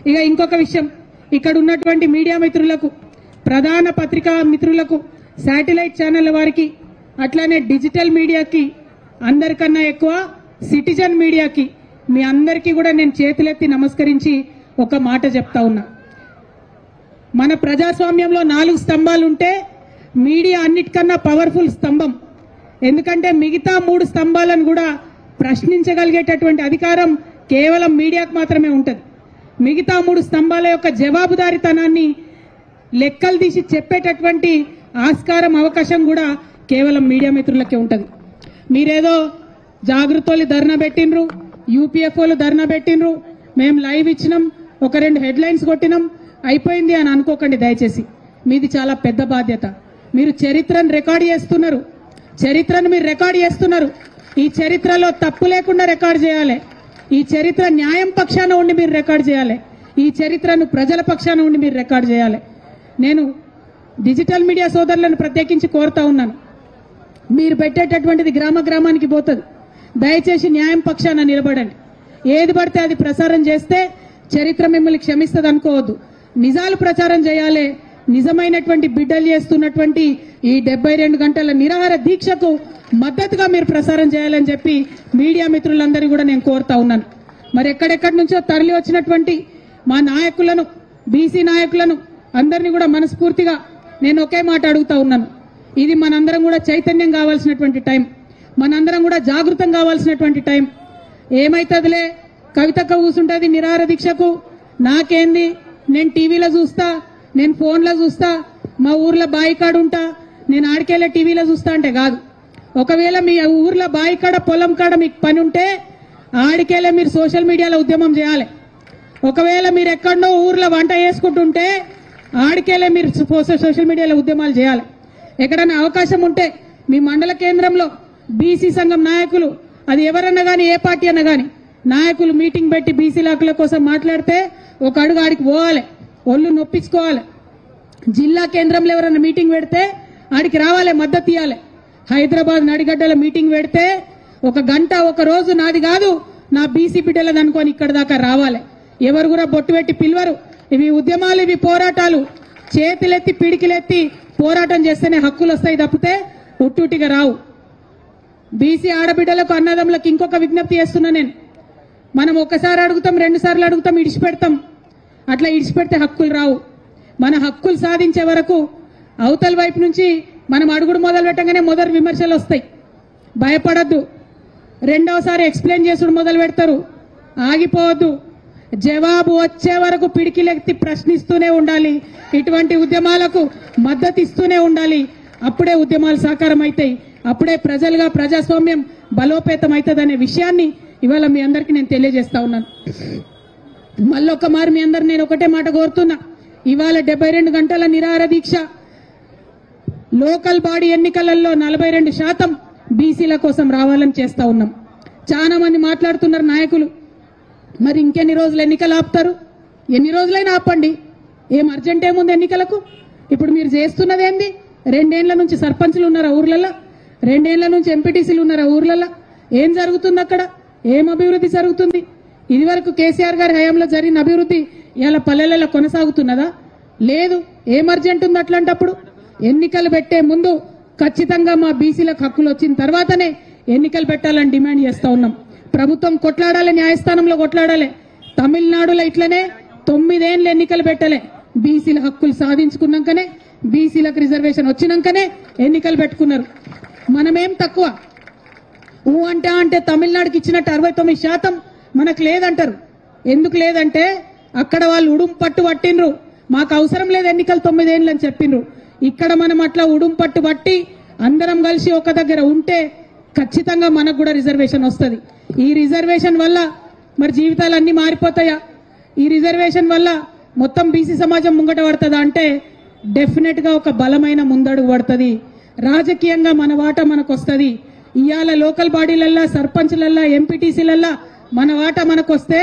ఇక ఇంకొక విషయం, ఇక్కడ ఉన్నటువంటి మీడియా మిత్రులకు, ప్రధాన పత్రికా మిత్రులకు, శాటిలైట్ ఛానళ్ల వారికి, అట్లానే డిజిటల్ మీడియాకి, అందరికన్నా ఎక్కువ సిటిజన్ మీడియాకి, మీ అందరికీ కూడా నేను చేతులెత్తి నమస్కరించి ఒక మాట చెప్తా ఉన్నా. మన ప్రజాస్వామ్యంలో 4 స్తంభాలు ఉంటే మీడియా అన్నిటికన్నా పవర్ఫుల్ స్తంభం. ఎందుకంటే మిగతా 3 స్తంభాలను కూడా ప్రశ్నించగలిగేటటువంటి అధికారం కేవలం మీడియాకు మాత్రమే ఉంటుంది. మిగతా 3 స్తంభాల యొక్క జవాబుదారీతనాన్ని లెక్కలు తీసి చెప్పేటటువంటి ఆస్కారం, అవకాశం కూడా కేవలం మీడియా మిత్రులకే ఉంటుంది. మీరేదో జాగృతోళ్ళు ధర్నా పెట్టినరు, యూపీఎఫ్ఓలు ధర్నా పెట్టినరు, మేము లైవ్ ఇచ్చినాం, ఒక 2 హెడ్లైన్స్ కొట్టినాం, అయిపోయింది అని అనుకోకండి దయచేసి. మీది చాలా పెద్ద బాధ్యత. మీరు చరిత్రను రికార్డు చేస్తున్నారు, చరిత్రను మీరు రికార్డు చేస్తున్నారు. ఈ చరిత్రలో తప్పు లేకుండా రికార్డు చేయాలి. ఈ చరిత్ర న్యాయం పక్షాన ఉండి మీరు రికార్డు చేయాలి. ఈ చరిత్రను ప్రజల పక్షాన ఉండి మీరు రికార్డు చేయాలి. నేను డిజిటల్ మీడియా సోదరులను ప్రత్యేకించి కోరుతా ఉన్నాను, మీరు పెట్టేటటువంటిది గ్రామ గ్రామానికి పోతుంది. దయచేసి న్యాయం పక్షాన నిలబడండి. ఏది పడితే అది ప్రసారం చేస్తే చరిత్ర మిమ్మల్ని క్షమిస్తుంది అనుకోవద్దు. నిజాలు ప్రచారం చేయాలి. నిజమైనటువంటి బిడ్డలు చేస్తున్నటువంటి ఈ 72 గంటల నిరాహార దీక్షకు మద్దతుగా మీరు ప్రసారం చేయాలని చెప్పి మీడియా మిత్రులందరినీ కూడా నేను కోరుతా ఉన్నాను. మరి ఎక్కడెక్కడి నుంచో తరలి వచ్చినటువంటి మా నాయకులను, బీసీ నాయకులను అందరినీ కూడా మనస్ఫూర్తిగా నేను ఒకే మాట అడుగుతా ఉన్నాను. ఇది మనందరం కూడా చైతన్యం కావాల్సినటువంటి టైం, మనందరం కూడా జాగృతం కావాల్సినటువంటి టైం. ఏమైతుందిలే, కవితక్క కూసుంటది నిరాహార దీక్షకు, నాకేంది, నేను టీవీలో చూస్తా, నేను ఫోన్లో చూస్తా, మా ఊర్లో బాయికాడు ఉంటా, నేను ఆడికెళ్ళే టీవీలో చూస్తా అంటే కాదు. ఒకవేళ మీ ఊర్లో బాయికాడ, పొలం కాడ మీకు పని ఉంటే ఆడికెళ్ళే మీరు సోషల్ మీడియాలో ఉద్యమం చేయాలి. ఒకవేళ మీరు ఎక్కడో ఊర్లో వంట చేసుకుంటుంటే ఆడికెళ్ళే మీరు సోషల్ మీడియాలో ఉద్యమాలు చేయాలి. ఎక్కడైనా అవకాశం ఉంటే మీ మండల కేంద్రంలో బీసీ సంఘం నాయకులు, అది ఎవరన్నా కానీ, ఏ పార్టీ అన్నా కానీ, నాయకులు మీటింగ్ పెట్టి బీసీ హక్కుల కోసం మాట్లాడితే ఒక అడుగు ఆడికి పోవాలి, ఒళ్ళు నొప్పించుకోవాలి. జిల్లా కేంద్రంలో ఎవరైనా మీటింగ్ పెడితే ఆడికి రావాలి, మద్దతు ఇవ్వాలి. హైదరాబాద్ నడిగడ్డల మీటింగ్ పెడితే 1 గంట, 1 రోజు నాది కాదు, నా బీసీ బిడ్డలది అనుకొని ఇక్కడ దాకా రావాలి. ఎవరు కూడా బొట్టు పెట్టి పిలవరు. ఇవి ఉద్యమాలు, ఇవి పోరాటాలు. చేతులెత్తి పిడికిలెత్తి పోరాటం చేస్తేనే హక్కులు వస్తాయి తప్పితే ఉట్టుటిగా రావు. బీసీ ఆడబిడ్డలకు, అన్నదమ్ములకు ఇంకొక విజ్ఞప్తి చేస్తున్నా నేను. మనం ఒకసారి అడుగుతాం, 2 సార్లు అడుగుతాం, ఇడిచిపెడతాం. అట్లా ఇడిచిపెడితే హక్కులు రావు. మన హక్కులు సాధించే వరకు అవతల వైపు నుంచి మనం అడుగుడు మొదలు పెట్టగానే మొదటి విమర్శలు వస్తాయి. భయపడద్దు. 2వసారి ఎక్స్ప్లెయిన్ చేసుడు మొదలు పెడతారు. ఆగిపోవద్దు. జవాబు వచ్చే వరకు పిడికిలెత్తి ప్రశ్నిస్తూనే ఉండాలి. ఇటువంటి ఉద్యమాలకు మద్దతు ఇస్తూనే ఉండాలి. అప్పుడే ఉద్యమాలు సాకారం అవుతాయి. అప్పుడే ప్రజలుగా ప్రజాస్వామ్యం బలోపేతం అవుతుందనే విషయాన్ని ఇవాళ మీ అందరికీ నేను తెలియజేస్తా ఉన్నాను. మళ్ళొక మారు మీ అందరు నేను ఒకటే మాట కోరుతున్నా. ఇవాళ 72 గంటల నిరాహార దీక్ష, లోకల్ బాడీ ఎన్నికలలో 42% బీసీల కోసం రావాలని చేస్తా ఉన్నాం. చాలా మంది మాట్లాడుతున్నారు నాయకులు, మరి ఇంకెన్ని రోజులు ఎన్నికలు ఆపుతారు? ఎన్ని రోజులైనా ఆపండి, ఏం అర్జెంట్ ఏముంది ఎన్నికలకు? ఇప్పుడు మీరు చేస్తున్నది ఏంది? 2 ఏళ్ల నుంచి సర్పంచ్లు ఉన్నారా ఊర్లలో? 2 ఏళ్ల నుంచి ఎంపీటీసీలు ఉన్నారా ఊర్లలో? ఏం జరుగుతుంది అక్కడ? ఏం అభివృద్ధి జరుగుతుంది? ఇదివరకు కేసీఆర్ గారి హయాంలో జరిగిన అభివృద్ధి ఇలా పల్లెలలో కొనసాగుతున్నదా? లేదు. ఏం అర్జెంట్ ఉంది అట్లాంటప్పుడు? ఎన్నికలు పెట్టే ముందు ఖచ్చితంగా మా బీసీలకు హక్కులు వచ్చిన తర్వాతనే ఎన్నికలు పెట్టాలని డిమాండ్ చేస్తా ఉన్నాం. ప్రభుత్వం కొట్లాడాలి, న్యాయస్థానంలో కొట్లాడాలి. తమిళనాడులో ఇట్లనే 9 ఏళ్ళు ఎన్నికలు పెట్టలే. బీసీల హక్కులు సాధించుకున్నాకనే, బీసీలకు రిజర్వేషన్ వచ్చినాకనే ఎన్నికలు పెట్టుకున్నారు. మనమేం తక్కువ? అంటే తమిళనాడుకి ఇచ్చినట్టు 69% మనకు లేదంటారు. ఎందుకు లేదంటే అక్కడ వాళ్ళు ఉడుం పట్టు పట్టినరు, మాకు అవసరం లేదు ఎన్నికలు 9 ఏళ్ళు అని చెప్పిండ్రు. ఇక్కడ మనం అట్లా ఉడుం పట్టు పట్టి అందరం కలిసి ఒక దగ్గర ఉంటే ఖచ్చితంగా మనకు కూడా రిజర్వేషన్ వస్తుంది. ఈ రిజర్వేషన్ వల్ల మరి జీవితాలన్నీ మారిపోతాయా? ఈ రిజర్వేషన్ వల్ల మొత్తం బీసీ సమాజం ముంగట పడుతుందా అంటే డెఫినెట్ గా ఒక బలమైన ముందడుగు పడుతుంది. రాజకీయంగా మన వాటా మనకు వస్తుంది. ఇవాళ లోకల్ బాడీలల్లా, సర్పంచ్లల్లా, ఎంపీటీసీలల్లా మన వాటా మనకు వస్తే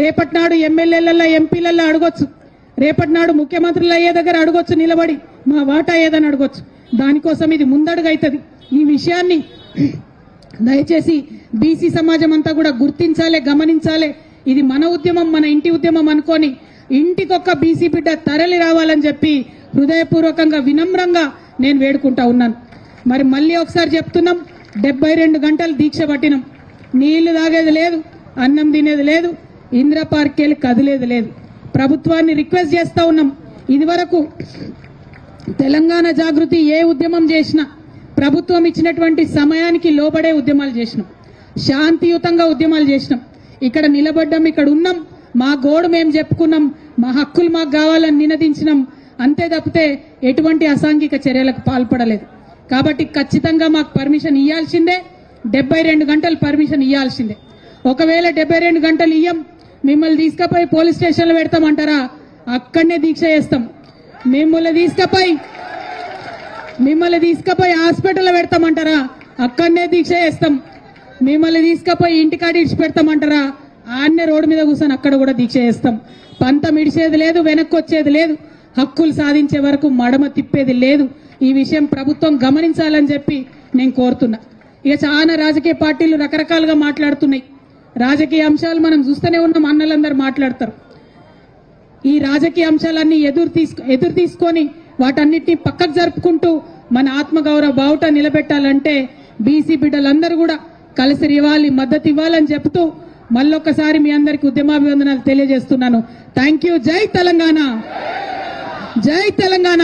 రేపటి నాడు ఎమ్మెల్యేలల్లా, ఎంపీలల్లా అడగొచ్చు. రేపటి నాడు ముఖ్యమంత్రులు అయ్యే దగ్గర అడగొచ్చు, నిలబడి మా వాటా ఏదని అడగొచ్చు. దానికోసం ఇది ముందడుగు అవుతుంది. ఈ విషయాన్ని దయచేసి బీసీ సమాజం అంతా కూడా గుర్తించాలి, గమనించాలి. ఇది మన ఉద్యమం, మన ఇంటి ఉద్యమం అనుకొని ఇంటికొక్క బీసీ బిడ్డ తరలి రావాలని చెప్పి హృదయపూర్వకంగా వినమ్రంగా నేను వేడుకుంటా ఉన్నాను. మరి మళ్ళీ ఒకసారి చెప్తున్నాం, 72 గంటలు దీక్ష పట్టినాం. నీళ్లు తాగేది లేదు, అన్నం తినేది లేదు, ఇందిరా పార్క్ వెళ్ళి కదిలేది లేదు. ప్రభుత్వాన్ని రిక్వెస్ట్ చేస్తా ఉన్నాం. ఇదివరకు తెలంగాణ జాగృతి ఏ ఉద్యమం చేసినా ప్రభుత్వం ఇచ్చినటువంటి సమయానికి లోబడే ఉద్యమాలు చేసినాం, శాంతియుతంగా ఉద్యమాలు చేసినాం. ఇక్కడ నిలబడ్డాం, ఇక్కడ ఉన్నాం, మా గోడు మేము చెప్పుకున్నాం, మా హక్కులు మాకు కావాలని నినదించినాం. అంతే తప్పితే ఎటువంటి అసాంఘిక చర్యలకు పాల్పడలేదు. కాబట్టి ఖచ్చితంగా మాకు పర్మిషన్ ఇవ్వాల్సిందే, 72 గంటలు పర్మిషన్ ఇవ్వాల్సిందే. ఒకవేళ 72 గంటలు ఇయ్యం, మిమ్మల్ని తీసుకుపోయి పోలీస్ స్టేషన్లో పెడతామంటారా? అక్కడనే దీక్ష చేస్తాం. మిమ్మల్ని తీసుకుపోయి హాస్పిటల్లో పెడతామంటారా? అక్కడనే దీక్ష చేస్తాం. మిమ్మల్ని తీసుకుపోయి ఇంటికాడ ఇడిచి పెడతామంటారా? ఆన్నే రోడ్డు మీద కూర్చొని అక్కడ కూడా దీక్ష చేస్తాం. పంతం ఇడిచేది లేదు, వెనక్కి వచ్చేది లేదు, హక్కులు సాధించే వరకు మడమ తిప్పేది లేదు. ఈ విషయం ప్రభుత్వం గమనించాలని చెప్పి నేను కోరుతున్నా. ఇక చాలా రాజకీయ పార్టీలు రకరకాలుగా మాట్లాడుతున్నాయి. రాజకీయ అంశాలు మనం చూస్తూనే ఉన్నాం, అన్నలందరూ మాట్లాడతారు. ఈ రాజకీయ అంశాలన్నీ ఎదురు తీసుకొని వాటన్నిటిని పక్కకు జరుపుకుంటూ మన ఆత్మగౌరవ బావుట నిలబెట్టాలంటే బీసీ బిడ్డలందరూ కూడా కలిసి ఇవ్వాలి, మద్దతు ఇవ్వాలని చెప్తూ మళ్ళొక్కసారి మీ అందరికీ ఉద్యమాభివందనాలు తెలియజేస్తున్నాను. Thank you. జై తెలంగాణ, జై తెలంగాణ.